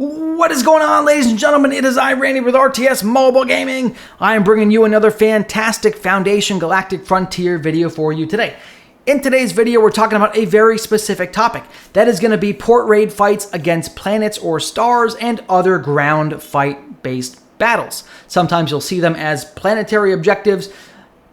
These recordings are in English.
What is going on, ladies and gentlemen? It is I, Randy, with RTS Mobile Gaming. I am bringing you another fantastic Foundation Galactic Frontier video for you today. In today's video, we're talking about a very specific topic. That is going to be port raid fights against planets or stars and other ground fight-based battles. Sometimes you'll see them as planetary objectives.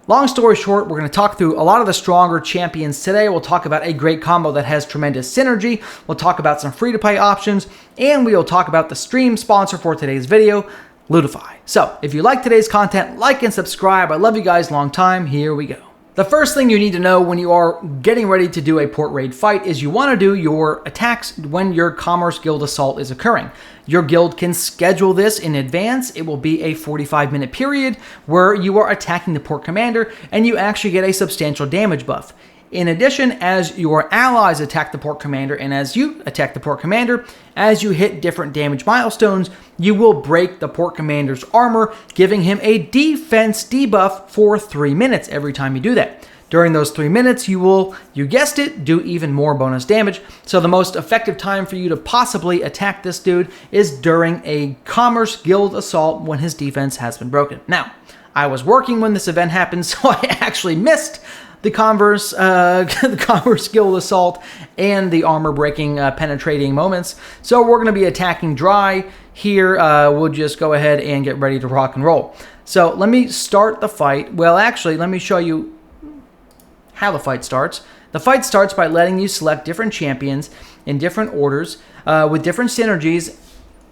Long story short, we're going to talk through a lot of the stronger champions today. We'll talk about a great combo that has tremendous synergy. We'll talk about some free-to-play options, and we will talk about the stream sponsor for today's video, Lootify. So, if you like today's content, like and subscribe. I love you guys long time. Here we go. The first thing you need to know when you are getting ready to do a port raid fight is you want to do your attacks when your Commerce Guild assault is occurring. Your guild can schedule this in advance. It will be a 45-minute period where you are attacking the port commander and you actually get a substantial damage buff. In addition, as your allies attack the port commander and as you attack the port commander, as you hit different damage milestones, you will break the port commander's armor, giving him a defense debuff for 3 minutes every time you do that. During those 3 minutes, you will, you guessed it, do even more bonus damage. So the most effective time for you to possibly attack this dude is during a Commerce Guild assault when his defense has been broken. Now, I was working when this event happened, so I actually missed the Commerce Guild assault and the armor-breaking, penetrating moments. So we're going to be attacking dry here. We'll just go ahead and get ready to rock and roll. So let me start the fight. Well, actually, let me show you how the fight starts. The fight starts by letting you select different champions in different orders with different synergies,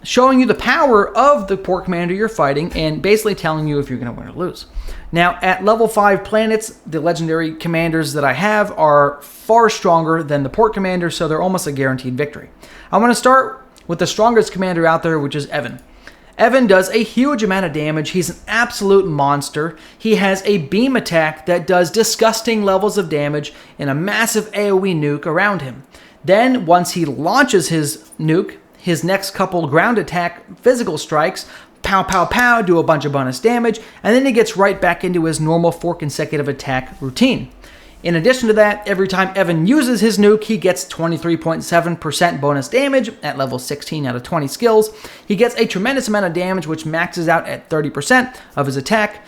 showing you the power of the port commander you're fighting and basically telling you if you're going to win or lose. Now, at level 5 planets, the legendary commanders that I have are far stronger than the port commander, so they're almost a guaranteed victory. I want to start with the strongest commander out there, which is Evan. Evan does a huge amount of damage. He's an absolute monster. He has a beam attack that does disgusting levels of damage and a massive AoE nuke around him. Then, once he launches his nuke, his next couple ground attack physical strikes, pow, pow, pow, do a bunch of bonus damage, and then he gets right back into his normal 4 consecutive attack routine. In addition to that, every time Evan uses his nuke, he gets 23.7% bonus damage at level 16 out of 20 skills. He gets a tremendous amount of damage, which maxes out at 30% of his attack,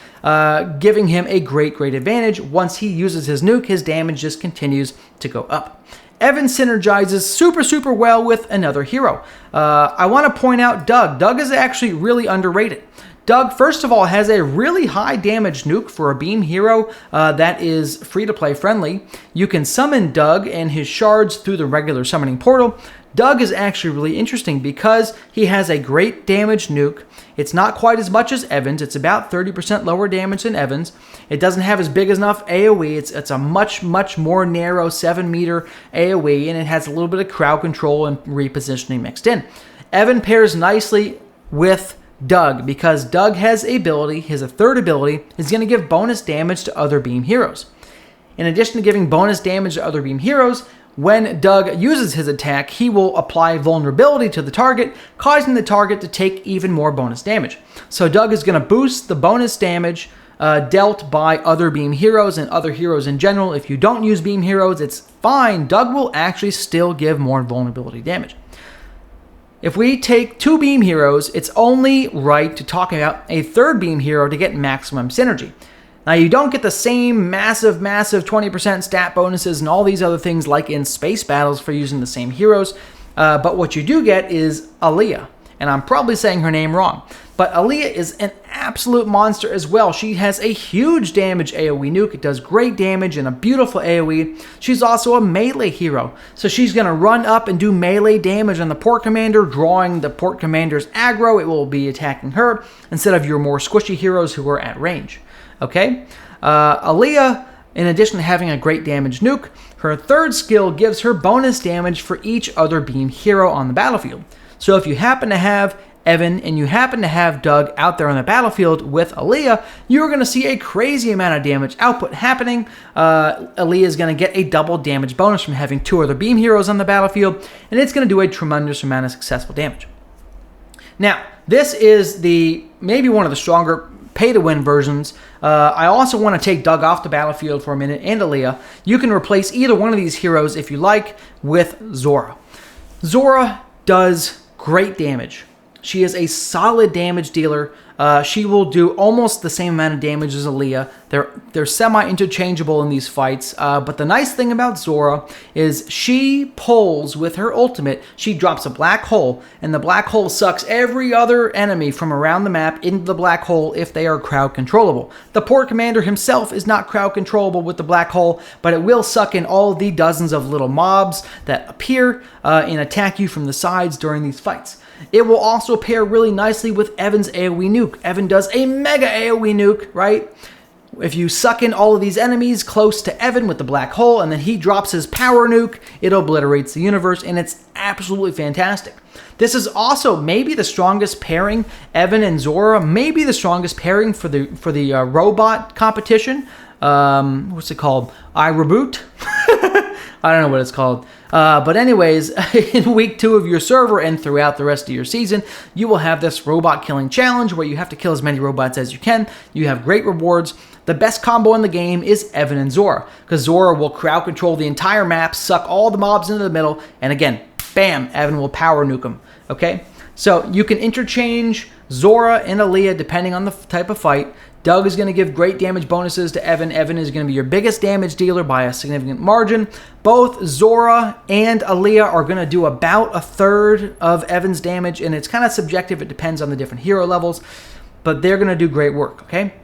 giving him a great advantage. Once he uses his nuke, his damage just continues to go up. Evan synergizes super well with another hero. I want to point out Doug. Doug is actually really underrated. Doug, first of all, has a really high damage nuke for a beam hero that is free-to-play friendly. You can summon Doug and his shards through the regular summoning portal. Doug is actually really interesting because he has a great damage nuke. It's not quite as much as Evan's. It's about 30% lower damage than Evan's. It doesn't have as big enough AoE. It's a much more narrow 7-meter AoE, and it has a little bit of crowd control and repositioning mixed in. Evan pairs nicely with Doug because Doug has a ability, his third ability is going to give bonus damage to other beam heroes. In addition to giving bonus damage to other beam heroes, when Doug uses his attack, he will apply vulnerability to the target, causing the target to take even more bonus damage. So Doug is going to boost the bonus damage dealt by other beam heroes and other heroes in general. If you don't use beam heroes, it's fine. Doug will actually still give more vulnerability damage. If we take 2 beam heroes, it's only right to talk about a third beam hero to get maximum synergy. Now, you don't get the same massive 20% stat bonuses and all these other things like in space battles for using the same heroes, but what you do get is Aliya, and I'm probably saying her name wrong, but Aliya is an absolute monster as well. She has a huge damage AoE nuke. It does great damage and a beautiful AoE. She's also a melee hero, so she's going to run up and do melee damage on the port commander, drawing the port commander's aggro. It will be attacking her instead of your more squishy heroes who are at range. Okay, Aliya, in addition to having a great damage nuke, her third skill gives her bonus damage for each other beam hero on the battlefield. So if you happen to have Evan and you happen to have Doug out there on the battlefield with Aliya, you're going to see a crazy amount of damage output happening. Aliya is going to get a double damage bonus from having 2 other beam heroes on the battlefield, and it's going to do a tremendous amount of successful damage. Now, this is maybe one of the stronger pay-to-win versions. I also want to take Doug off the battlefield for a minute and Aliya. You can replace either one of these heroes if you like with Zora. Zora does great damage. She is a solid damage dealer. She will do almost the same amount of damage as Aliya. They're semi-interchangeable in these fights. But the nice thing about Zora is she pulls with her ultimate. She drops a black hole, and the black hole sucks every other enemy from around the map into the black hole if they are crowd controllable. The port commander himself is not crowd controllable with the black hole, but it will suck in all the dozens of little mobs that appear and attack you from the sides during these fights. It will also pair really nicely with Evan's AoE nuke. Evan does a mega AoE nuke, right? If you suck in all of these enemies close to Evan with the black hole, and then he drops his power nuke, it obliterates the universe, and it's absolutely fantastic. This is also maybe the strongest pairing, Evan and Zora, maybe the strongest pairing for the robot competition. What's it called? I Reboot? I don't know what it's called. But anyways, in week 2 of your server and throughout the rest of your season, you will have this robot killing challenge where you have to kill as many robots as you can. You have great rewards. The best combo in the game is Evan and Zora, because Zora will crowd control the entire map, suck all the mobs into the middle, and again, bam, Evan will power nuke them, okay? So you can interchange Zora and Aliya depending on the type of fight. Doug is going to give great damage bonuses to Evan. Evan is going to be your biggest damage dealer by a significant margin. Both Zora and Aliya are going to do about a third of Evan's damage, and it's kind of subjective. It depends on the different hero levels, but they're going to do great work, okay?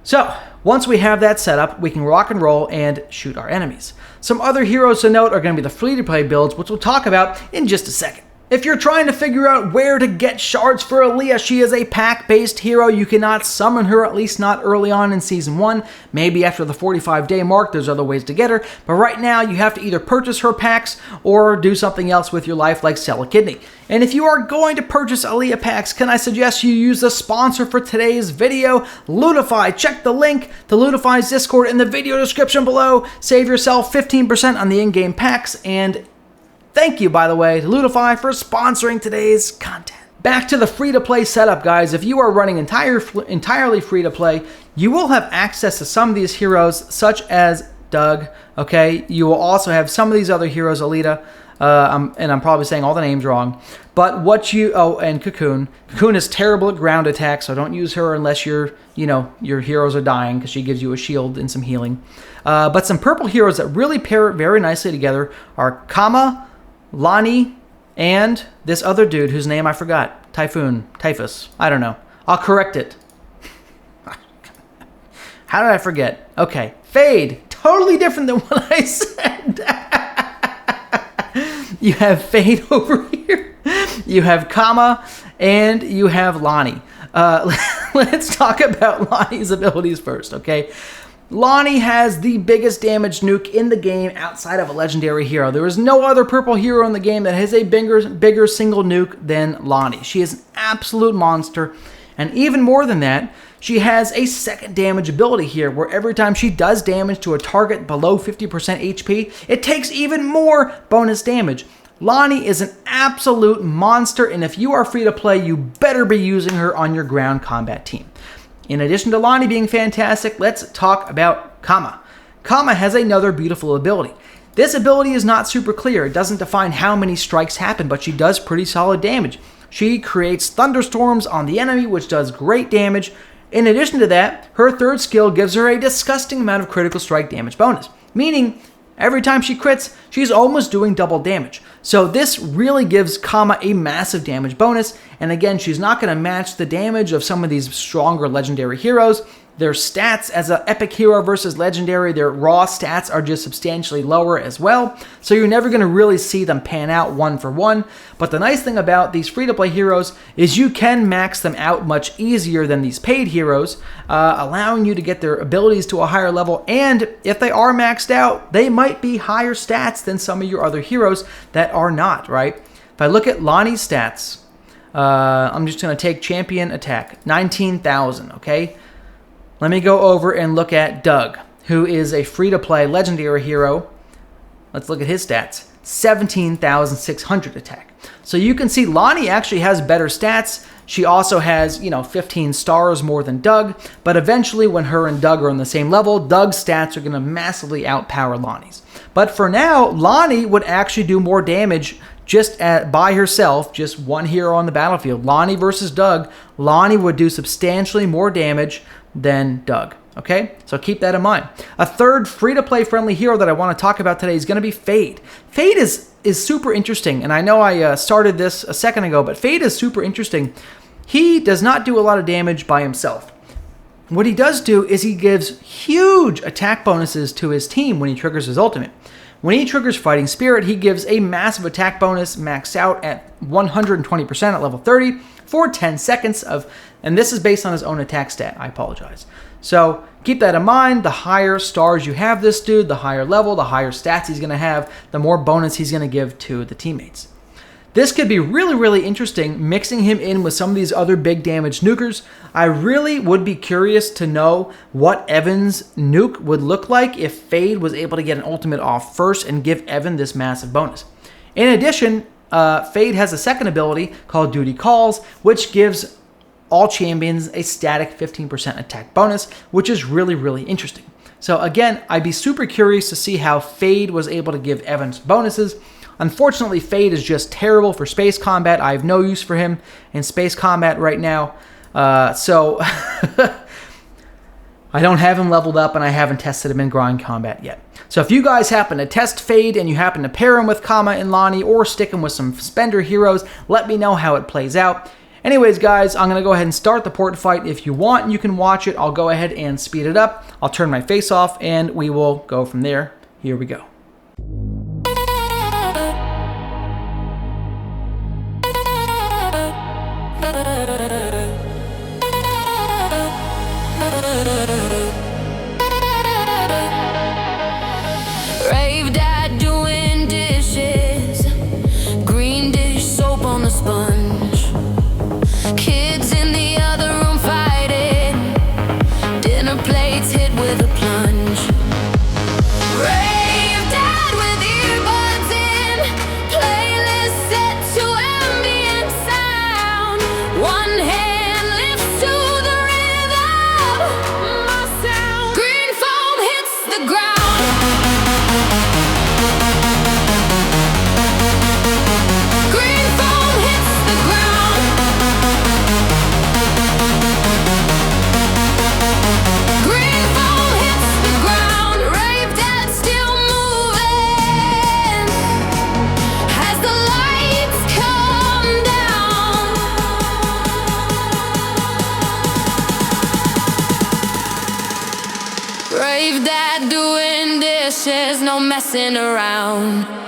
So, once we have that set up, we can rock and roll and shoot our enemies. Some other heroes to note are going to be the free-to-play builds, which we'll talk about in just a second. If you're trying to figure out where to get shards for Aliya, she is a pack-based hero. You cannot summon her, at least not early on in Season 1. Maybe after the 45-day mark, there's other ways to get her. But right now, you have to either purchase her packs or do something else with your life, like sell a kidney. And if you are going to purchase Aliya packs, can I suggest you use the sponsor for today's video, Lootify. Check the link to Lootify's Discord in the video description below. Save yourself 15% on the in-game packs, and thank you, by the way, to Lootify for sponsoring today's content. Back to the free-to-play setup, guys. If you are running entirely free-to-play, you will have access to some of these heroes, such as Doug, okay? You will also have some of these other heroes, Aliya, and I'm probably saying all the names wrong. But and Cocoon. Cocoon is terrible at ground attacks, so don't use her unless your heroes are dying, because she gives you a shield and some healing. But some purple heroes that really pair very nicely together are Kama, Lonnie, and this other dude whose name I forgot. Typhus. I don't know. I'll correct it. How did I forget? Okay. Fade. Totally different than what I said. You have Fade over here. You have Kama, and you have Lonnie. Let's talk about Lonnie's abilities first, okay? Lonnie has the biggest damage nuke in the game outside of a legendary hero. There is no other purple hero in the game that has a bigger single nuke than Lonnie. She is an absolute monster. And even more than that, she has a second damage ability here, where every time she does damage to a target below 50% HP, it takes even more bonus damage. Lonnie is an absolute monster, and if you are free to play, you better be using her on your ground combat team. In addition to Lonnie being fantastic, let's talk about Kama. Kama has another beautiful ability. This ability is not super clear. It doesn't define how many strikes happen, but she does pretty solid damage. She creates thunderstorms on the enemy, which does great damage. In addition to that, her third skill gives her a disgusting amount of critical strike damage bonus, meaning every time she crits, she's almost doing double damage. So this really gives Kama a massive damage bonus, and again, she's not going to match the damage of some of these stronger legendary heroes. Their stats as an epic hero versus legendary, their raw stats are just substantially lower as well, so you're never going to really see them pan out one for one. But the nice thing about these free-to-play heroes is you can max them out much easier than these paid heroes, allowing you to get their abilities to a higher level, and if they are maxed out, they might be higher stats than some of your other heroes that are not, right? If I look at Lonnie's stats, I'm just going to take champion attack, 19,000, okay? Let me go over and look at Doug, who is a free-to-play legendary hero. Let's look at his stats. 17,600 attack. So you can see Lonnie actually has better stats. She also has, 15 stars more than Doug. But eventually, when her and Doug are on the same level, Doug's stats are going to massively outpower Lonnie's. But for now, Lonnie would actually do more damage just by herself, just one hero on the battlefield, Lonnie versus Doug, Lonnie would do substantially more damage than Doug. Okay, so keep that in mind. A third free-to-play friendly hero that I want to talk about today is going to be Fade. Fade is super interesting, and I know I started this a second ago, but Fade is super interesting. He does not do a lot of damage by himself. What he does do is he gives huge attack bonuses to his team when he triggers his ultimate. When he triggers Fighting Spirit, he gives a massive attack bonus maxed out at 120% at level 30 for 10 seconds and this is based on his own attack stat. I apologize. So keep that in mind. The higher stars you have this dude, the higher level, the higher stats he's going to have, the more bonus he's going to give to the teammates. This could be really, really interesting, mixing him in with some of these other big damage nukers. I really would be curious to know what Evan's nuke would look like if Fade was able to get an ultimate off first and give Evan this massive bonus. In addition, Fade has a second ability called Duty Calls, which gives all champions a static 15% attack bonus, which is really, really interesting. So again, I'd be super curious to see how Fade was able to give Evan's bonuses. Unfortunately, Fade is just terrible for space combat. I have no use for him in space combat right now. So I don't have him leveled up, and I haven't tested him in grind combat yet. So if you guys happen to test Fade and you happen to pair him with Kama and Lonnie or stick him with some spender heroes, let me know how it plays out. Anyways, guys, I'm going to go ahead and start the port fight. If you want, you can watch it. I'll go ahead and speed it up. I'll turn my face off, and we will go from there. Here we go. Rave dad doing dishes, green dish soap on the sponge. Kids in the other room fighting, dinner plates hit with a plunge. Rave dad with earbuds in, playlist set to ambient sound. One hand lifts to the rhythm, my sound. Green foam hits the ground. Green foam hits the ground. Green foam hits the ground. Rave dad still moving as the lights come down. Rave dad doing dishes, no messing around.